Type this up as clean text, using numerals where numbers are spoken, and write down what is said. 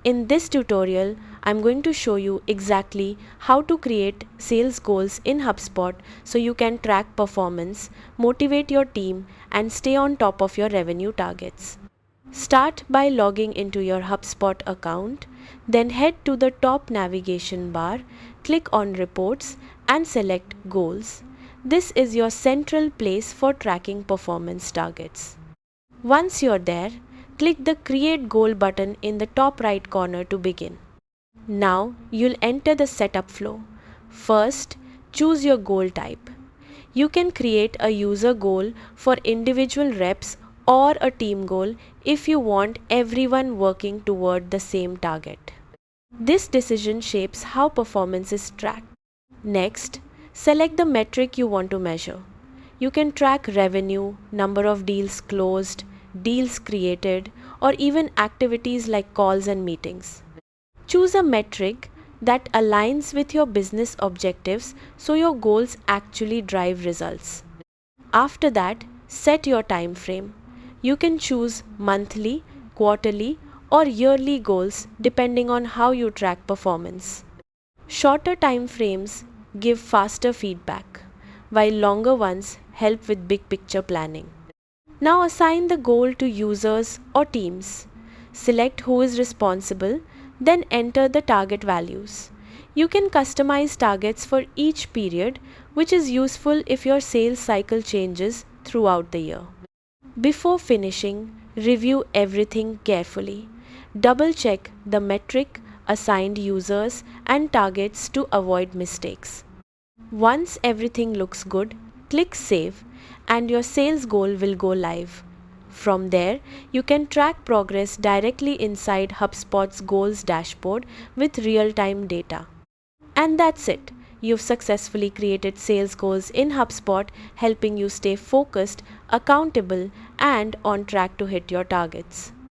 In this tutorial, I'm going to show you exactly how to create sales goals in HubSpot so you can track performance, motivate your team, and stay on top of your revenue targets. Start by logging into your HubSpot account, then head to the top navigation bar, click on Reports and select Goals. This is your central place for tracking performance targets. Once you're there, click the Create Goal button in the top right corner to begin. Now you'll enter the setup flow. First, choose your goal type. You can create a user goal for individual reps or a team goal if you want everyone working toward the same target. This decision shapes how performance is tracked. Next, select the metric you want to measure. You can track revenue, number of deals closed, deals created, or even activities like calls and meetings. Choose a metric that aligns with your business objectives so your goals actually drive results. After that, set your time frame. You can choose monthly, quarterly, or yearly goals depending on how you track performance. Shorter time frames give faster feedback, while longer ones help with big picture planning. Now assign the goal to users or teams. Select who is responsible, then enter the target values. You can customize targets for each period, which is useful if your sales cycle changes throughout the year. Before finishing, review everything carefully. Double check the metric, assigned users, and targets to avoid mistakes. Once everything looks good, click Save and your sales goal will go live. From there, you can track progress directly inside HubSpot's Goals dashboard with real-time data. And that's it. You've successfully created sales goals in HubSpot, helping you stay focused, accountable, and on track to hit your targets.